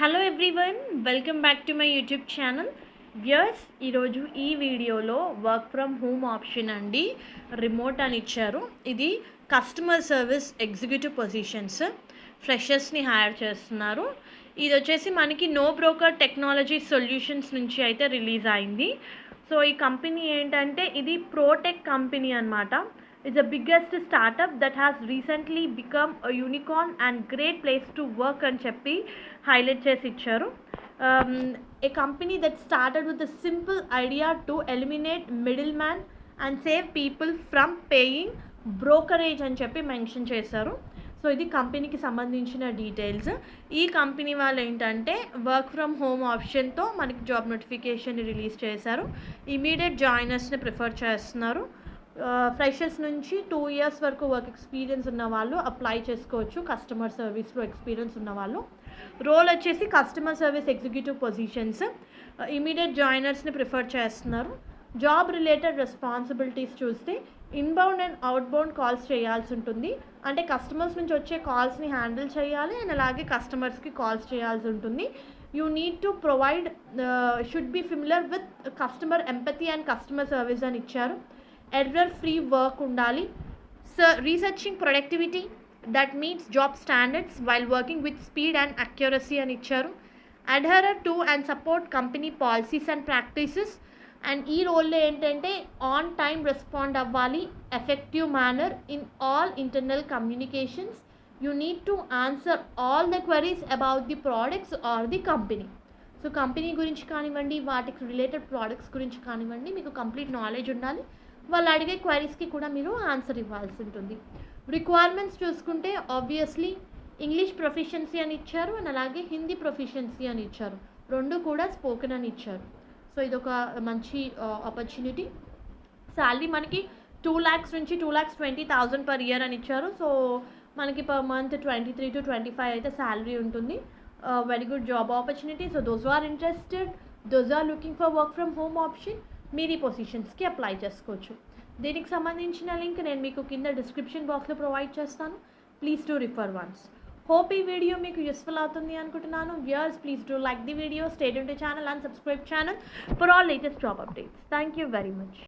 Hello everyone, welcome back to my YouTube channel. Viewers, ఈరోజు ఈ వీడియోలో వర్క్ ఫ్రమ్ హోమ్ ఆప్షన్ అండి, remote అని ఇచ్చారు. ఇది కస్టమర్ సర్వీస్ ఎగ్జిక్యూటివ్ పొజిషన్స్, ఫ్రెషర్స్ని హైర్ చేస్తున్నారు. ఇది వచ్చేసి మనకి నో బ్రోకర్ టెక్నాలజీ సొల్యూషన్స్ నుంచి అయితే రిలీజ్ అయింది. సో ఈ కంపెనీ ఏంటంటే ఇది ప్రోటెక్ కంపెనీ అనమాట. It's the biggest startup that has recently become a unicorn and great place to work అని చెప్పి హైలైట్ చేసి ఇచ్చారు. A company that started with a simple idea to eliminate middleman and save people from paying brokerage అని చెప్పి mention చేశారు. So ఇది కంపెనీకి సంబంధించిన డీటెయిల్స్. ఈ కంపెనీ వాళ్ళు ఏంటంటే వర్క్ ఫ్రమ్ హోమ్ ఆప్షన్తో మనకి జాబ్ నోటిఫికేషన్ రిలీజ్ చేశారు. ఇమీడియట్ జాయినర్స్ని ప్రిఫర్ చేస్తున్నారు. ఫ్రెషర్స్ నుంచి 2 years వరకు వర్క్ ఎక్స్పీరియన్స్ ఉన్న వాళ్ళు అప్లై చేసుకోవచ్చు. కస్టమర్ సర్వీస్లో ఎక్స్పీరియన్స్ ఉన్న వాళ్ళు. రోల్ వచ్చేసి customer service executive positions. Immediate జాయినర్స్ని ప్రిఫర్ చేస్తున్నారు. జాబ్ రిలేటెడ్ రెస్పాన్సిబిలిటీస్ చూస్తే ఇన్బౌండ్ అండ్ అవుట్బౌండ్ కాల్స్ చేయాల్సి ఉంటుంది. అంటే కస్టమర్స్ నుంచి వచ్చే కాల్స్ని హ్యాండిల్ చేయాలి అండ్ అలాగే కస్టమర్స్కి కాల్స్ చేయాల్సి ఉంటుంది. You need to provide should be familiar with customer empathy and customer service అని ఇచ్చారు. ఎర్రర్ ఫ్రీ వర్క్ ఉండాలి. Researching productivity that meets job standards while working with speed and accuracy అని ఇచ్చారు. Adhere to and support company policies and practices. And ఈ రోల్లో ఏంటంటే on time respond అవ్వాలి, effective manner in all internal communications. You need to answer all the queries about the products are the company. So company గురించి కానివ్వండి, వాటికి related products గురించి కానివ్వండి, మీకు కంప్లీట్ నాలెడ్జ్ ఉండాలి. వాళ్ళు అడిగే క్వైరీస్కి కూడా మీరు ఆన్సర్ ఇవ్వాల్సి ఉంటుంది. రిక్వైర్మెంట్స్ చూసుకుంటే ఆబ్వియస్లీ ఇంగ్లీష్ ప్రొఫిషియన్సీ అని ఇచ్చారు అండ్ అలాగే హిందీ ప్రొఫిషియన్సీ అని ఇచ్చారు. రెండు కూడా స్పోకెన్ అని ఇచ్చారు. సో ఇదొక మంచి ఆపర్చునిటీ. శాలరీ మనకి 2 lakhs నుంచి 2,20,000 per year అని ఇచ్చారు. సో మనకి పర్ మంత్ 23 to 25 అయితే శాలరీ ఉంటుంది. Very good job opportunity. So those are interested, those are looking for work from home option, మీరు ఈ పొజిషన్స్కి అప్లై చేసుకోవచ్చు. దీనికి సంబంధించిన లింక్ నేను మీకు కింద డిస్క్రిప్షన్ బాక్స్లో ప్రొవైడ్ చేస్తాను. Please do refer once. Hope ఈ వీడియో మీకు యూస్ఫుల్ అవుతుంది అనుకుంటున్నాను. Viewers, please do like the video, stay tuned to channel and subscribe channel for all latest job updates. Thank you very much.